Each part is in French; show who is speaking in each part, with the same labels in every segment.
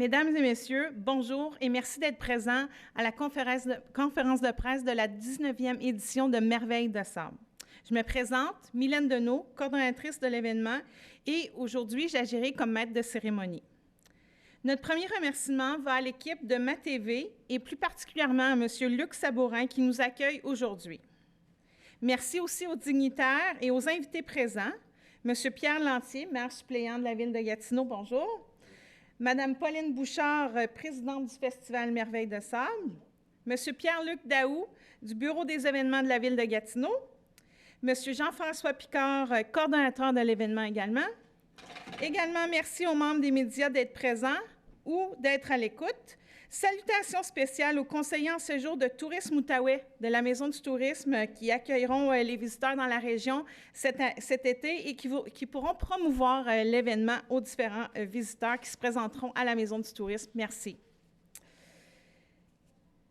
Speaker 1: Mesdames et messieurs, bonjour et merci d'être présents à la conférence de presse de la 19e édition de Merveilles de Sable. Je me présente, Mylène Deneau, coordonnatrice de l'événement, et aujourd'hui, j'agirai comme maître de cérémonie. Notre premier remerciement va à l'équipe de MaTV et plus particulièrement à M. Luc Sabourin qui nous accueille aujourd'hui. Merci aussi aux dignitaires et aux invités présents. M. Pierre Lantier, maire suppléant de la ville de Gatineau, bonjour. Madame Pauline Bouchard, présidente du Festival Merveilles de Sable. Monsieur Pierre-Luc Daou, du Bureau des événements de la ville de Gatineau. Monsieur Jean-François Picard, coordonnateur de l'événement également. Également, merci aux membres des médias d'être présents ou d'être à l'écoute. Salutations spéciales aux conseillers en séjour de Tourisme Outaouais de la Maison du tourisme qui accueilleront les visiteurs dans la région cet été et qui pourront promouvoir l'événement aux différents visiteurs qui se présenteront à la Maison du tourisme. Merci.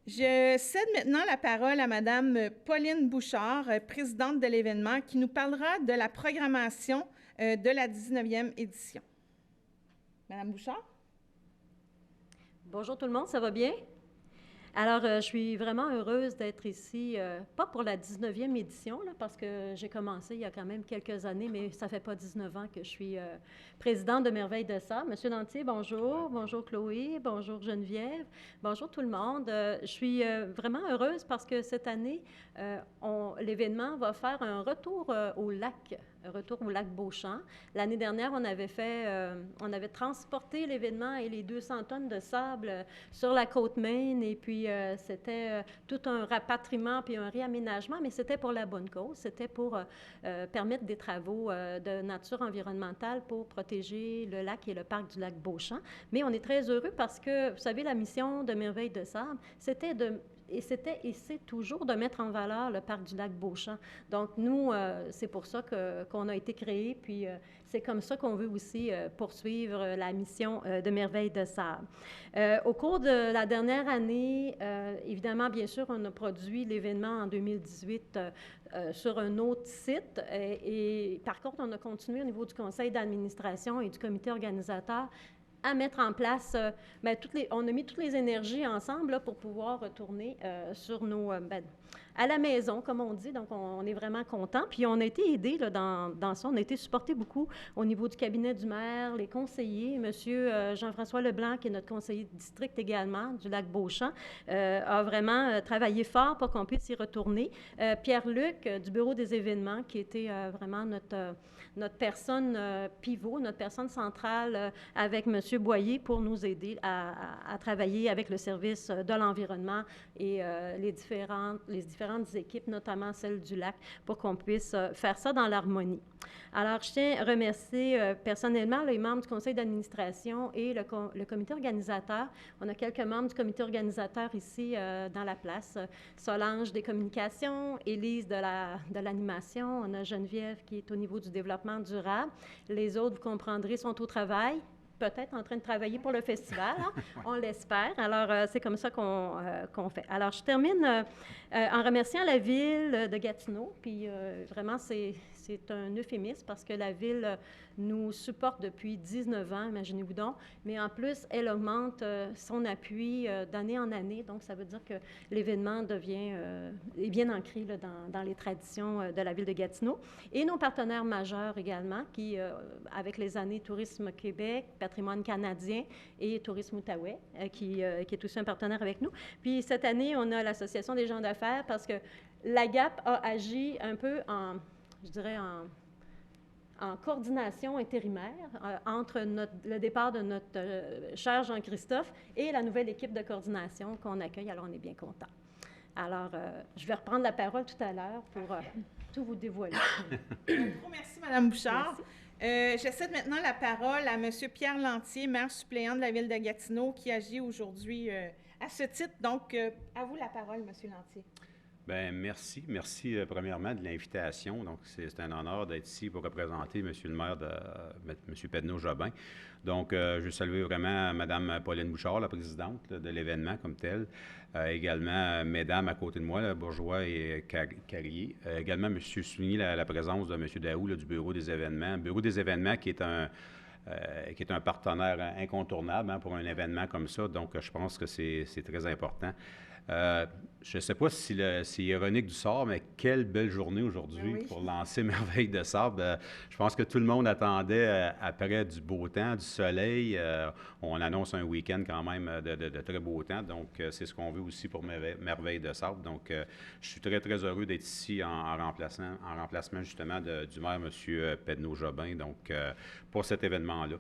Speaker 1: Je cède maintenant la parole à Madame Pauline Bouchard, présidente de l'événement, qui nous parlera de la programmation de la 19e édition. Madame Bouchard?
Speaker 2: Bonjour tout le monde, ça va bien? Alors, je suis vraiment heureuse d'être ici, pas pour la 19e édition, là, parce que j'ai commencé il y a quand même quelques années, mais ça fait pas 19 ans que je suis présidente de Merveilles de Sable. Monsieur Lantier, bonjour. Bonjour Chloé, bonjour Geneviève, bonjour tout le monde. Je suis vraiment heureuse parce que cette année, l'événement va faire un retour au lac Beauchamp. L'année dernière, on avait transporté l'événement et les 200 tonnes de sable sur la côte Maine et puis c'était tout un rapatriement puis un réaménagement, mais c'était pour la bonne cause. C'était pour permettre des travaux de nature environnementale pour protéger le lac et le parc du lac Beauchamp. Mais on est très heureux parce que, vous savez, la mission de Merveilles de Sable, c'était et c'est toujours de mettre en valeur le parc du lac Beauchamp. Donc, nous, c'est pour ça qu'on a été créé, puis c'est comme ça qu'on veut aussi poursuivre la mission de Merveilles de Sable. Au cours de la dernière année, évidemment, bien sûr, on a produit l'événement en 2018 sur un autre site. Et par contre, on a continué au niveau du conseil d'administration et du comité organisateur à mettre en place, on a mis toutes les énergies ensemble là, pour pouvoir retourner sur à la maison, comme on dit. Donc, on est vraiment contents. Puis, on a été aidés là, dans ça. On a été supportés beaucoup au niveau du cabinet du maire, les conseillers. Monsieur Jean-François Leblanc, qui est notre conseiller de district également, du lac Beauchamp, a vraiment travaillé fort pour qu'on puisse y retourner. Pierre-Luc, du Bureau des événements, qui était vraiment notre personne pivot, notre personne centrale avec Monsieur Boyer pour nous aider à travailler avec le service de l'environnement et les différentes équipes, notamment celle du lac, pour qu'on puisse faire ça dans l'harmonie. Alors, je tiens à remercier personnellement les membres du conseil d'administration et le comité organisateur. On a quelques membres du comité organisateur ici dans la place. Solange des communications, Élise de l'animation, on a Geneviève qui est au niveau du développement durable. Les autres, vous comprendrez, sont au travail, peut-être en train de travailler pour le festival, hein? On l'espère. Alors, c'est comme ça qu'on fait. Alors, je termine en remerciant la ville de Gatineau, puis vraiment, c'est un euphémisme parce que la ville nous supporte depuis 19 ans, imaginez-vous donc, mais en plus, elle augmente son appui d'année en année, donc ça veut dire que l'événement est bien ancré là, dans les traditions de la ville de Gatineau. Et nos partenaires majeurs également, qui, avec les années Tourisme Québec, Patrimoine canadien et Tourisme Outaouais, qui est aussi un partenaire avec nous. Puis cette année, on a l'Association des gens d'affaires parce que l'AGAP a agi un peu en coordination intérimaire entre le départ de notre cher Jean-Christophe et la nouvelle équipe de coordination qu'on accueille. Alors, on est bien contents. Alors, je vais reprendre la parole tout à l'heure pour tout vous dévoiler.
Speaker 1: Merci, Mme Bouchard. Je cède maintenant la parole à M. Pierre Lantier, maire suppléant de la ville de Gatineau, qui agit aujourd'hui à ce titre. Donc, à vous la parole, M. Lantier.
Speaker 3: Bien, merci. Merci, premièrement, de l'invitation. Donc, c'est un honneur d'être ici pour représenter M. le maire, M. Pedneau-Jobin. Donc, je veux saluer vraiment Mme Pauline Bouchard, la présidente de l'événement comme tel. Également, mesdames à côté de moi, là, Bourgeois et Carrier. Également, M. souligner la présence de M. Daou là, du Bureau des événements. Le Bureau des événements qui est qui est un partenaire incontournable pour un événement comme ça. Donc, je pense que c'est très important. Je ne sais pas si c'est ironique du sort, mais quelle belle journée aujourd'hui pour lancer Merveille de sable. Je pense que tout le monde attendait, après du beau temps, du soleil. On annonce un week-end quand même de très beau temps. Donc, c'est ce qu'on veut aussi pour Merveille de sable. Donc, je suis très, très heureux d'être ici en remplacement justement du maire, M. Pedneau-Jobin, donc pour cet événement-là.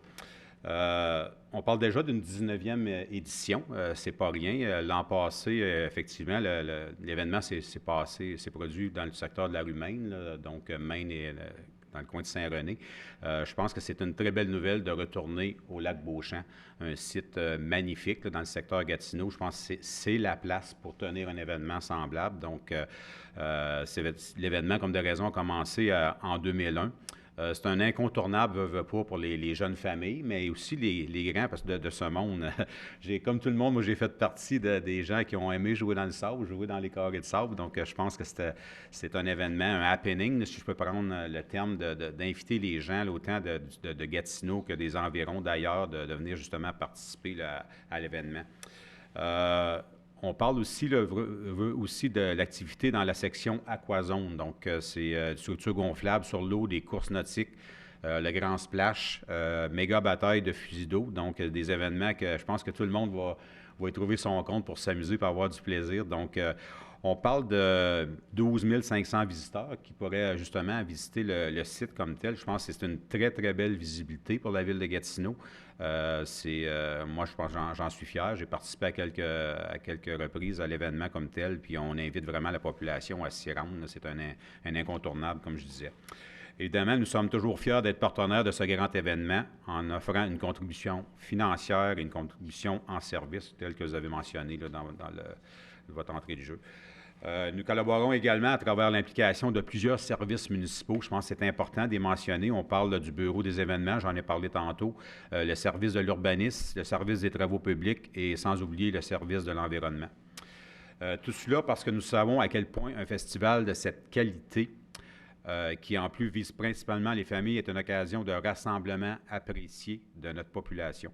Speaker 3: On parle déjà d'une 19e édition, c'est pas rien. L'an passé, effectivement, l'événement s'est produit dans le secteur de la rue Maine, là, donc Maine et dans le coin de Saint-René. Je pense que c'est une très belle nouvelle de retourner au lac Beauchamp, un site magnifique là, dans le secteur Gatineau. Je pense que c'est la place pour tenir un événement semblable. Donc, l'événement, comme de raison, a commencé en 2001. C'est un incontournable, veut pas, pour les jeunes familles, mais aussi les grands, parce que de ce monde, comme tout le monde, moi, j'ai fait partie des gens qui ont aimé jouer dans le sable, jouer dans les carrés de sable. Donc, je pense que c'est un événement, un happening, si je peux prendre le terme, d'inviter les gens, là, autant de Gatineau que des environs d'ailleurs, de venir justement participer là, à l'événement. On parle aussi, de l'activité dans la section aquazone. Donc, c'est structure gonflable sur l'eau, des courses nautiques, le grand splash, méga bataille de fusils d'eau. Donc, des événements que je pense que tout le monde va y trouver son compte pour s'amuser, pour avoir du plaisir. Donc, on parle de 12 500 visiteurs qui pourraient justement visiter le site comme tel. Je pense que c'est une très, très belle visibilité pour la ville de Gatineau. Moi, je pense j'en suis fier. J'ai participé à quelques reprises à l'événement comme tel, puis on invite vraiment la population à s'y rendre. C'est un incontournable, comme je disais. Évidemment, nous sommes toujours fiers d'être partenaires de ce grand événement en offrant une contribution financière et une contribution en service, telle que vous avez mentionné là, dans votre entrée de jeu. Nous collaborons également à travers l'implication de plusieurs services municipaux. Je pense que c'est important de les mentionner. On parle là, du bureau des événements, j'en ai parlé tantôt, le service de l'urbanisme, le service des travaux publics et sans oublier le service de l'environnement. Tout cela parce que nous savons à quel point un festival de cette qualité, qui en plus vise principalement les familles, est une occasion de rassemblement apprécié de notre population.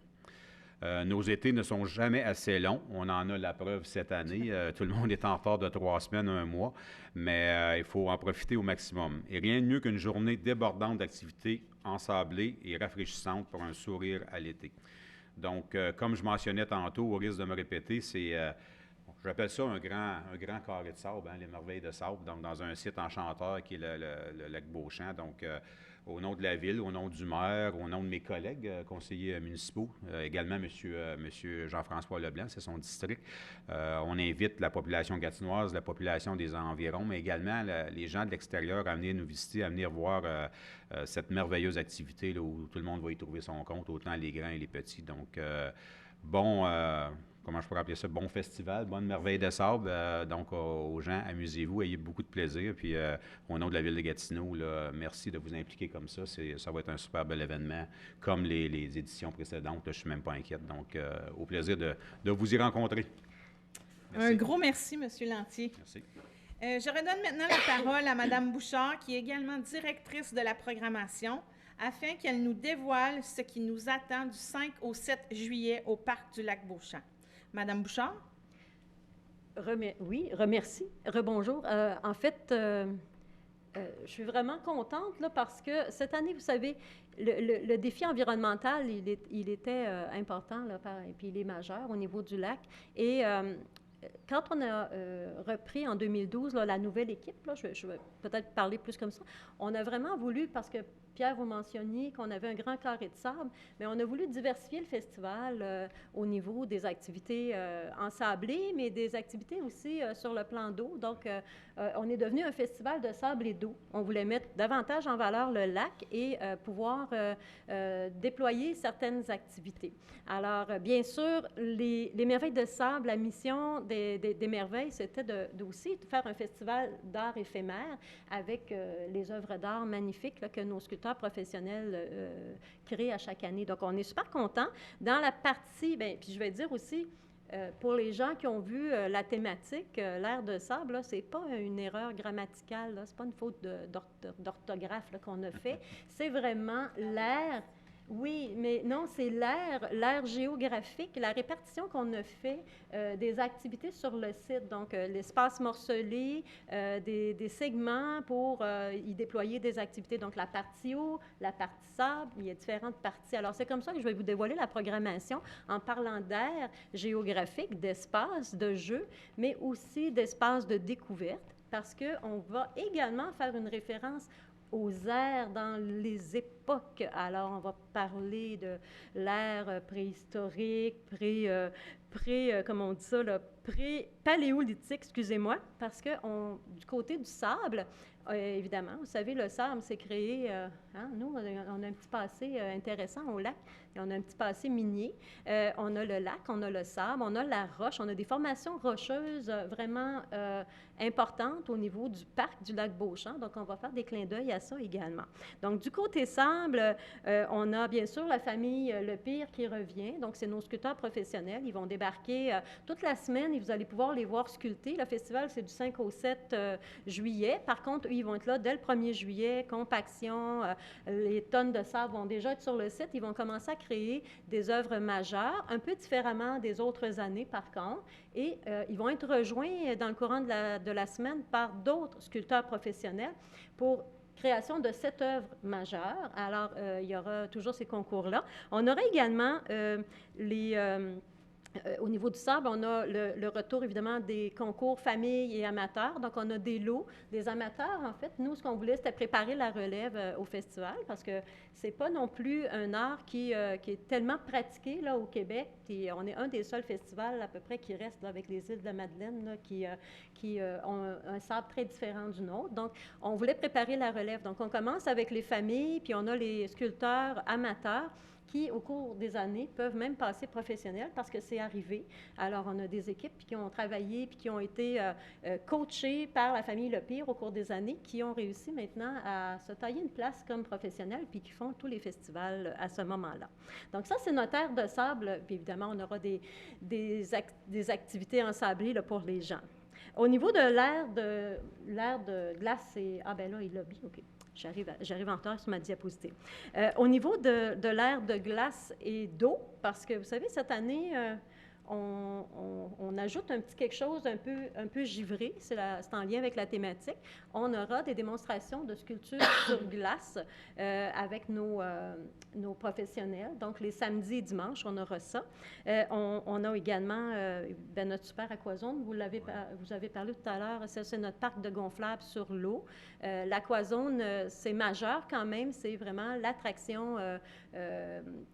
Speaker 3: Nos étés ne sont jamais assez longs. On en a la preuve cette année. Tout le monde est en retard de 3 semaines, 1 mois, mais il faut en profiter au maximum. Et rien de mieux qu'une journée débordante d'activités ensablées et rafraîchissantes pour un sourire à l'été. Donc, comme je mentionnais tantôt, au risque de me répéter, j'appelle ça un grand carré de sable, les merveilles de sable, donc dans un site enchanteur qui est le lac Beauchamp. Donc, au nom de la ville, au nom du maire, au nom de mes collègues conseillers municipaux, également M. Jean-François Leblanc, c'est son district. On invite la population gatinoise, la population des environs, mais également les gens de l'extérieur à venir nous visiter, à venir voir cette merveilleuse activité là, où tout le monde va y trouver son compte, autant les grands et les petits. Donc, comment je pourrais appeler ça, bon festival, bonne merveille de sable. Donc, aux gens, amusez-vous, ayez beaucoup de plaisir. Puis, au nom de la ville de Gatineau, là, merci de vous impliquer comme ça. Ça va être un super bel événement, comme les éditions précédentes. Là, je ne suis même pas inquiète. Donc, au plaisir de vous y rencontrer.
Speaker 1: Merci. Un gros merci, M. Lantier.
Speaker 3: Merci.
Speaker 1: Je redonne maintenant la parole à Mme Bouchard, qui est également directrice de la programmation, afin qu'elle nous dévoile ce qui nous attend du 5 au 7 juillet au Parc du Lac-Beauchamp. Madame Bouchard?
Speaker 2: Oui, remercie. Rebonjour. En fait, je suis vraiment contente là, parce que cette année, vous savez, le défi environnemental, il était important, là, et puis il est majeur au niveau du lac. Et quand on a repris en 2012 là, la nouvelle équipe, là, je vais peut-être parler plus comme ça, on a vraiment voulu, parce que Pierre, vous mentionniez qu'on avait un grand carré de sable, mais on a voulu diversifier le festival au niveau des activités ensablées, mais des activités aussi sur le plan d'eau. Donc, on est devenu un festival de sable et d'eau. On voulait mettre davantage en valeur le lac et pouvoir déployer certaines activités. Alors, bien sûr, les merveilles de sable, la mission des merveilles, c'était aussi de faire un festival d'art éphémère avec les œuvres d'art magnifiques là, que nos sculpteurs professionnels créent à chaque année. Donc, on est super contents. Dans la partie, bien, puis je vais dire aussi, pour les gens qui ont vu la thématique, l'air de sable, ce n'est pas une erreur grammaticale, ce n'est pas une faute d'orthographe qu'on a fait. C'est vraiment l'air Oui, mais non, c'est l'aire géographique, la répartition qu'on a fait des activités sur le site. Donc, l'espace morcelé, des segments pour y déployer des activités. Donc, la partie eau, la partie sable, il y a différentes parties. Alors, c'est comme ça que je vais vous dévoiler la programmation en parlant d'aire géographique, d'espace, de jeu, mais aussi d'espace de découverte, parce qu'on va également faire une référence aux ères dans les époques. Alors, on va parler de l'ère préhistorique, comment on dit ça, pré-paléolithique, excusez-moi, parce que du côté du sable, évidemment, vous savez, le sable s'est créé, nous, on a un petit passé intéressant au lac, et on a un petit passé minier. On a le lac, on a le sable, on a la roche, on a des formations rocheuses vraiment importantes au niveau du parc du lac Beauchamp, donc on va faire des clins d'œil à ça également. Donc, du côté sable, on a bien sûr la famille Lepire qui revient, donc c'est nos sculpteurs professionnels, ils vont débarquer toute la semaine et vous allez pouvoir les voir sculpter. Le festival, c'est du 5 au 7 juillet. Par contre, eux, ils vont être là dès le 1er juillet, compaction, les tonnes de sable vont déjà être sur le site, ils vont commencer à créer des œuvres majeures, un peu différemment des autres années par contre, et ils vont être rejoints dans le courant de la semaine par d'autres sculpteurs professionnels pour création de 7 œuvres majeures. Alors, il y aura toujours ces concours-là. On aura également au niveau du sable, on a le retour, évidemment, des concours famille et amateurs. Donc, on a des lots, des amateurs. En fait, nous, ce qu'on voulait, c'était préparer la relève au festival parce que c'est pas non plus un art qui est tellement pratiqué là, au Québec. Et on est un des seuls festivals à peu près qui reste là, avec les îles de la Madeleine là, qui ont un sable très différent du nôtre. Donc, on voulait préparer la relève. Donc, on commence avec les familles, puis on a les sculpteurs amateurs qui, au cours des années, peuvent même passer professionnels parce que c'est arrivé. Alors, on a des équipes qui ont travaillé puis qui ont été coachées par la famille Lepire au cours des années, qui ont réussi maintenant à se tailler une place comme professionnels puis qui font tous les festivals à ce moment-là. Donc, ça, c'est notre aire de sable. Puis, évidemment, on aura des activités ensablées là, pour les gens. Au niveau de l'aire de glace, c'est... Ah, ben là, il l'a mis, OK. J'arrive en retard sur ma diapositive. Au niveau de l'aire de glace et d'eau, parce que vous savez, cette année, on ajoute un petit quelque chose un peu givré, c'est en lien avec la thématique. On aura des démonstrations de sculpture sur glace avec nos professionnels. Donc, les samedis et dimanches, on aura ça. On a également notre super aquazone. Vous avez parlé tout à l'heure, c'est notre parc de gonflables sur l'eau. L'aquazone, c'est majeur quand même. C'est vraiment l'attraction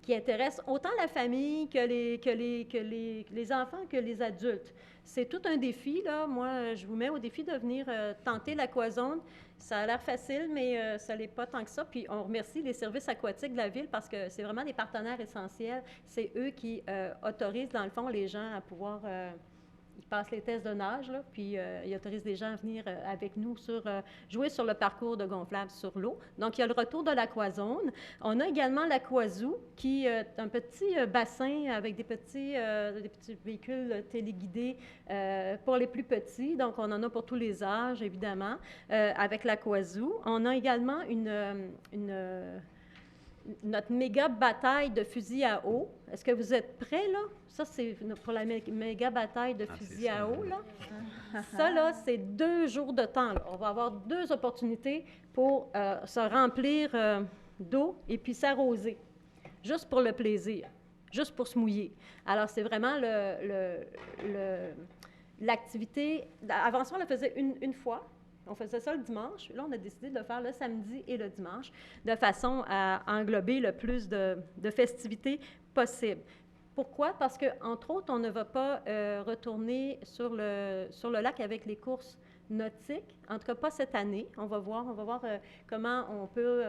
Speaker 2: qui intéresse autant la famille que les enfants que les adultes. C'est tout un défi, là. Moi, je vous mets au défi de venir tenter l'aquazone. Ça a l'air facile, mais ça l'est pas tant que ça. Puis, on remercie les services aquatiques de la Ville parce que c'est vraiment des partenaires essentiels. C'est eux qui autorisent, dans le fond, les gens à pouvoir... ils passent les tests de nage, là, puis ils autorisent les gens à venir avec nous jouer sur le parcours de gonflable sur l'eau. Donc, il y a le retour de l'aquazone. On a également l'aquazoo, qui est un petit bassin avec des petits véhicules téléguidés pour les plus petits. Donc, on en a pour tous les âges, évidemment, avec l'aquazoo. On a également notre méga bataille de fusils à eau. Est-ce que vous êtes prêts, là? Ça, c'est pour la méga bataille de fusils à eau, là. Ça, là, c'est 2 jours de temps, là. On va avoir 2 opportunités pour se remplir d'eau et puis s'arroser, juste pour le plaisir, juste pour se mouiller. Alors, c'est vraiment l'activité... Avant ça, on le faisait une fois. On faisait ça le dimanche. Là, on a décidé de le faire le samedi et le dimanche, de façon à englober le plus de festivités possible. Pourquoi? Parce qu'entre autres, on ne va pas retourner sur le lac avec les courses nautiques, en tout cas pas cette année. On va voir comment on peut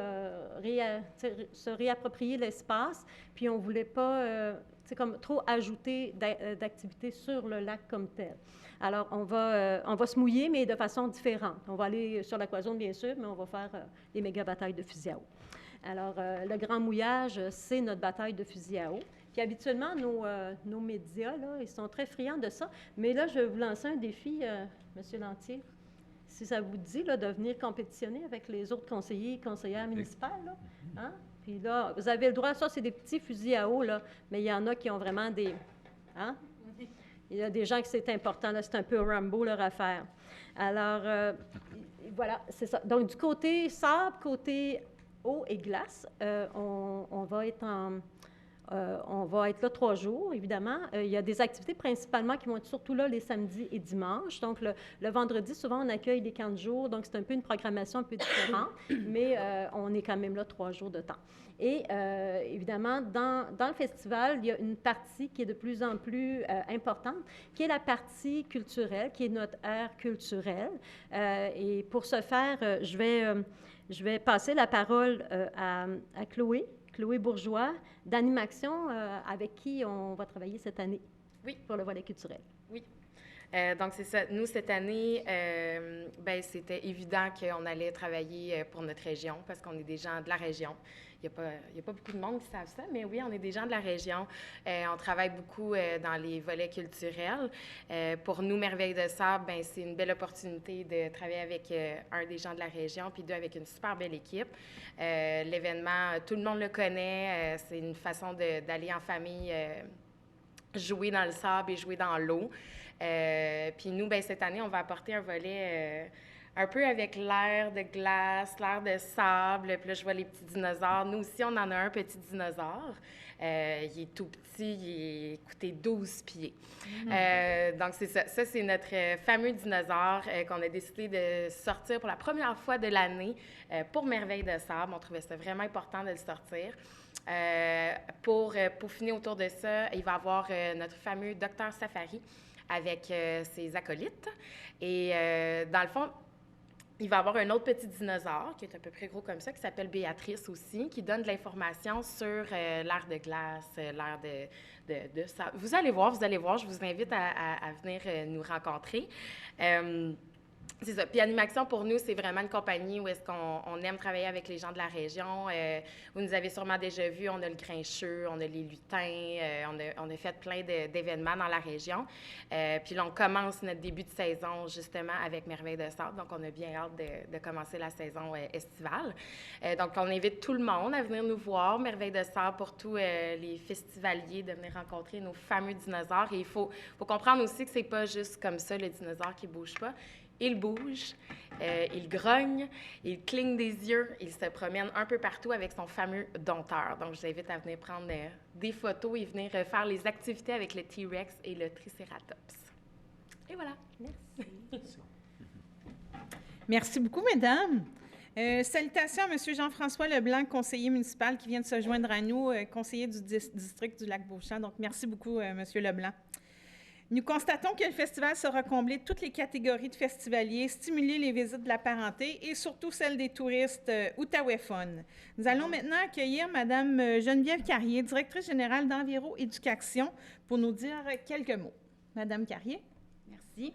Speaker 2: se réapproprier l'espace, puis on ne voulait pas comme trop ajouter d'activités sur le lac comme tel. Alors, on va se mouiller, mais de façon différente. On va aller sur l'aquazone, bien sûr, mais on va faire les méga batailles de fusils à eau. Alors, le grand mouillage, c'est notre bataille de fusils à eau. Puis habituellement, nos médias, là, ils sont très friands de ça. Mais là, je vais vous lancer un défi, M. Lantier. Si ça vous dit là, de venir compétitionner avec les autres conseillers et conseillères municipales, là, hein? Puis là, vous avez le droit, ça, c'est des petits fusils à eau, là, mais il y en a qui ont vraiment des... Hein? Il y a des gens qui c'est important, là, c'est un peu Rambo, leur affaire. Alors, voilà, c'est ça. Donc, du côté sable, côté eau et glace, on va être on va être là 3 jours, évidemment. Il y a des activités principalement qui vont être surtout là les samedis et dimanches. Donc, le vendredi, souvent, on accueille des camps de jour. Donc, c'est un peu une programmation un peu différente, mais on est quand même là 3 jours de temps. Et évidemment, dans le festival, il y a une partie qui est de plus en plus importante, qui est la partie culturelle, qui est notre aire culturelle. Et pour ce faire, je vais passer la parole à Chloé Bourgeois, d'Animaction, avec qui on va travailler cette année.
Speaker 4: Oui.
Speaker 2: Pour le volet culturel.
Speaker 4: Oui. Donc, c'est ça. Nous, cette année, c'était évident qu'on allait travailler pour notre région parce qu'on est des gens de la région. Il n'y a pas beaucoup de monde qui savent ça, mais oui, on est des gens de la région. On travaille beaucoup dans les volets culturels. Pour nous, Merveille de Sable, c'est une belle opportunité de travailler avec un des gens de la région, puis deux, avec une super belle équipe. L'événement, tout le monde le connaît. C'est une façon d'aller en famille jouer dans le sable et jouer dans l'eau. Puis nous, cette année, on va apporter un volet un peu avec l'air de glace, l'air de sable. Puis là, je vois les petits dinosaures. Nous aussi, on en a un petit dinosaure. Il est tout petit, il est, écoutez, 12 pieds. Donc, c'est ça. Ça, c'est notre fameux dinosaure qu'on a décidé de sortir pour la première fois de l'année pour Merveille de Sable. On trouvait ça vraiment important de le sortir. Pour finir autour de ça, il va y avoir notre fameux Docteur Safari avec ses acolytes. Et dans le fond, il va y avoir un autre petit dinosaure qui est à peu près gros comme ça, qui s'appelle Béatrice aussi, qui donne de l'information sur l'air de glace, l'air de sable. Vous allez voir, je vous invite à venir nous rencontrer. C'est ça. Puis Animaction, pour nous, c'est vraiment une compagnie où est-ce qu'on aime travailler avec les gens de la région. Vous nous avez sûrement déjà vu, on a le Grincheux, on a les lutins, on a fait plein d'événements dans la région. Puis là, on commence notre début de saison, justement, avec Merveille de Sable. Donc, on a bien hâte de commencer la saison estivale. Donc, on invite tout le monde à venir nous voir, Merveille de Sable, pour tous les festivaliers, de venir rencontrer nos fameux dinosaures. Et il faut comprendre aussi que c'est pas juste comme ça, le dinosaure qui bouge pas. Il bouge, il grogne, il cligne des yeux, il se promène un peu partout avec son fameux dompteur. Donc, je vous invite à venir prendre des photos et venir faire les activités avec le T-Rex et le Triceratops. Et voilà.
Speaker 2: Merci.
Speaker 1: Merci beaucoup, mesdames. Salutations à M. Jean-François Leblanc, conseiller municipal qui vient de se joindre à nous, conseiller du district du Lac-Beauchamp. Donc, merci beaucoup, M. Leblanc. Nous constatons que le festival saura combler toutes les catégories de festivaliers, stimuler les visites de la parenté et surtout celles des touristes outaouais-fun. Nous allons maintenant accueillir Mme Geneviève Carrier, directrice générale d'Enviro Éducation, pour nous dire quelques mots. Madame Carrier.
Speaker 5: Merci.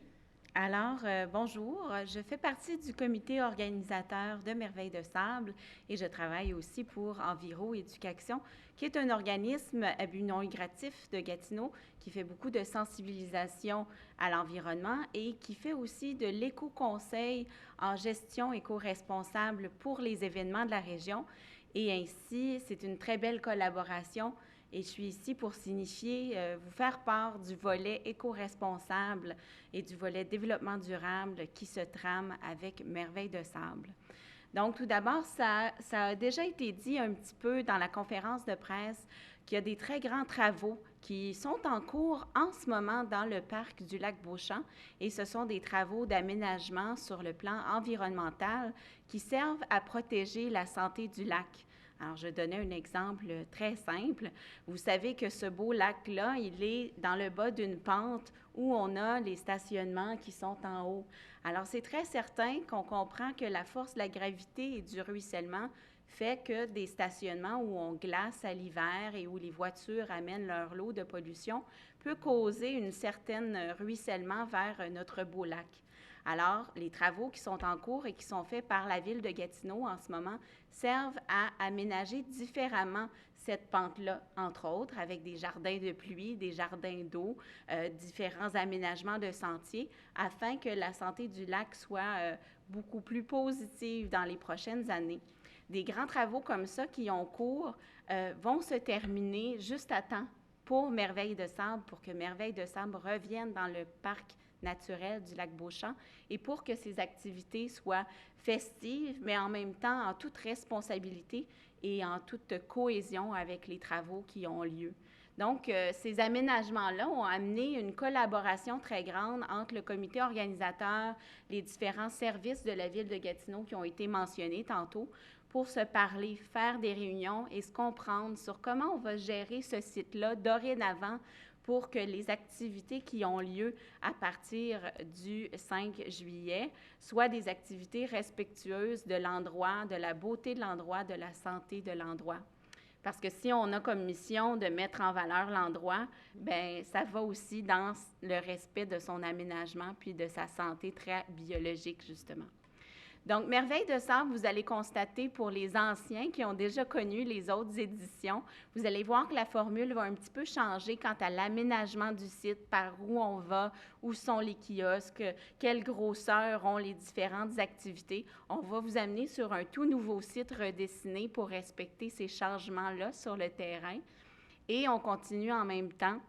Speaker 5: Alors, bonjour. Je fais partie du comité organisateur de Merveille de Sable et je travaille aussi pour Enviro Éducation, qui est un organisme à but non lucratif de Gatineau qui fait beaucoup de sensibilisation à l'environnement et qui fait aussi de l'éco-conseil en gestion éco-responsable pour les événements de la région. Et ainsi, c'est une très belle collaboration. Et je suis ici pour signifier, vous faire part du volet éco-responsable et du volet développement durable qui se trame avec Merveille de Sable. Donc, tout d'abord, ça a déjà été dit un petit peu dans la conférence de presse qu'il y a des très grands travaux qui sont en cours en ce moment dans le parc du Lac-Beauchamp et ce sont des travaux d'aménagement sur le plan environnemental qui servent à protéger la santé du lac. Alors, je donnais un exemple très simple. Vous savez que ce beau lac-là, il est dans le bas d'une pente où on a les stationnements qui sont en haut. Alors, c'est très certain qu'on comprend que la force de la gravité et du ruissellement fait que des stationnements où on glace à l'hiver et où les voitures amènent leur lot de pollution peut causer un certain ruissellement vers notre beau lac. Alors, les travaux qui sont en cours et qui sont faits par la Ville de Gatineau en ce moment servent à aménager différemment cette pente-là, entre autres, avec des jardins de pluie, des jardins d'eau, différents aménagements de sentiers, afin que la santé du lac soit beaucoup plus positive dans les prochaines années. des grands travaux comme ça qui ont cours vont se terminer juste à temps pour Merveille de Sable, pour que Merveille de Sable revienne dans le parc naturel du lac Beauchamp et pour que ces activités soient festives, mais en même temps en toute responsabilité et en toute cohésion avec les travaux qui ont lieu. Donc, ces aménagements-là ont amené une collaboration très grande entre le comité organisateur, les différents services de la Ville de Gatineau qui ont été mentionnés tantôt, pour se parler, faire des réunions et se comprendre sur comment on va gérer ce site-là dorénavant pour que les activités qui ont lieu à partir du 5 juillet soient des activités respectueuses de l'endroit, de la beauté de l'endroit, de la santé de l'endroit. Parce que si on a comme mission de mettre en valeur l'endroit, bien, ça va aussi dans le respect de son aménagement puis de sa santé très biologique, justement. Donc, Merveille de Sable, vous allez constater pour les anciens qui ont déjà connu les autres éditions, vous allez voir que la formule va un petit peu changer quant à l'aménagement du site, par où on va, où sont les kiosques, quelle grosseur ont les différentes activités. On va vous amener sur un tout nouveau site redessiné pour respecter ces changements-là sur le terrain. Et on continue en même temps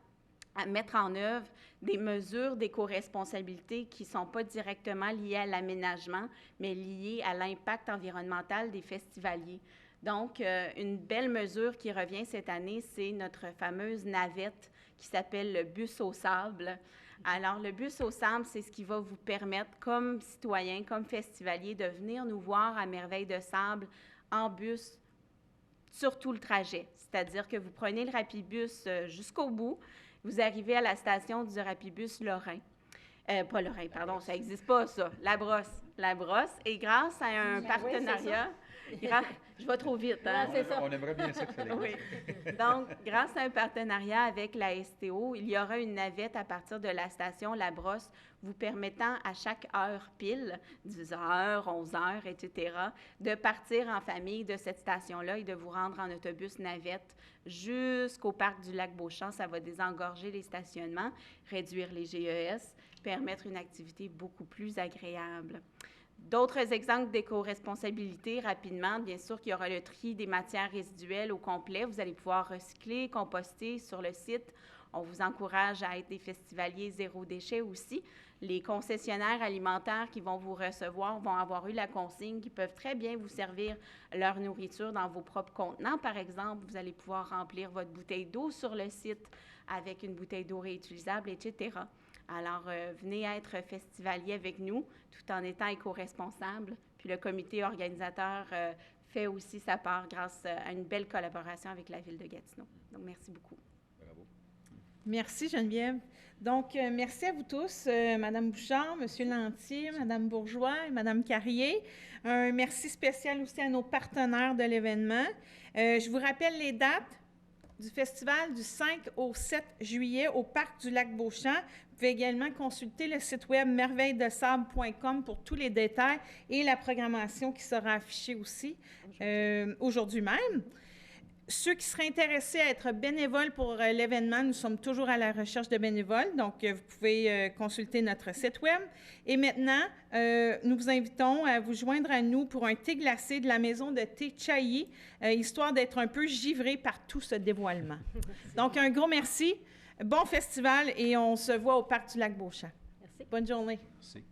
Speaker 5: à mettre en œuvre des mesures d'éco-responsabilité qui ne sont pas directement liées à l'aménagement, mais liées à l'impact environnemental des festivaliers. Donc, une belle mesure qui revient cette année, c'est notre fameuse navette qui s'appelle le bus au sable. Alors, le bus au sable, c'est ce qui va vous permettre, comme citoyen, comme festivalier, de venir nous voir à Merveille de Sable en bus sur tout le trajet. C'est-à-dire que vous prenez le Rapibus jusqu'au bout. Vous arrivez à la station du Rapibus Lorrain. Pas Lorrain, pardon, ça n'existe pas, ça. La Brosse. Et grâce à un partenariat... Je vais trop vite, hein?
Speaker 3: Ouais, on aimerait bien ça que ça existe.
Speaker 5: Oui. Donc, grâce à un partenariat avec la STO, il y aura une navette à partir de la station La Brosse vous permettant à chaque heure pile, 10 heures, 11 heures, etc., de partir en famille de cette station-là et de vous rendre en autobus navette jusqu'au parc du lac Beauchamp. Ça va désengorger les stationnements, réduire les GES, permettre une activité beaucoup plus agréable. D'autres exemples d'éco-responsabilité, rapidement, bien sûr qu'il y aura le tri des matières résiduelles au complet. Vous allez pouvoir recycler, composter sur le site. On vous encourage à être des festivaliers zéro déchet aussi. Les concessionnaires alimentaires qui vont vous recevoir vont avoir eu la consigne qui peuvent très bien vous servir leur nourriture dans vos propres contenants. Par exemple, vous allez pouvoir remplir votre bouteille d'eau sur le site avec une bouteille d'eau réutilisable, etc. Alors, venez être festivalier avec nous, tout en étant éco-responsable. Puis le comité organisateur fait aussi sa part grâce à une belle collaboration avec la Ville de Gatineau. Donc, merci beaucoup.
Speaker 3: Bravo.
Speaker 1: Merci, Geneviève. Donc, merci à vous tous, Mme Bouchard, M. Lantier, Mme Bourgeois et Mme Carrier. Un merci spécial aussi à nos partenaires de l'événement. Je vous rappelle les dates du festival du 5 au 7 juillet au parc du lac Beauchamp. Vous pouvez également consulter le site web merveilledesable.com pour tous les détails et la programmation qui sera affichée aussi aujourd'hui même. Ceux qui seraient intéressés à être bénévoles pour l'événement, nous sommes toujours à la recherche de bénévoles, donc vous pouvez consulter notre site web. Et maintenant, nous vous invitons à vous joindre à nous pour un thé glacé de la maison de thé Chailly, histoire d'être un peu givré par tout ce dévoilement. Donc, un gros merci, bon festival et on se voit au Parc du Lac Beauchamp.
Speaker 2: Merci.
Speaker 1: Bonne journée.
Speaker 3: Merci.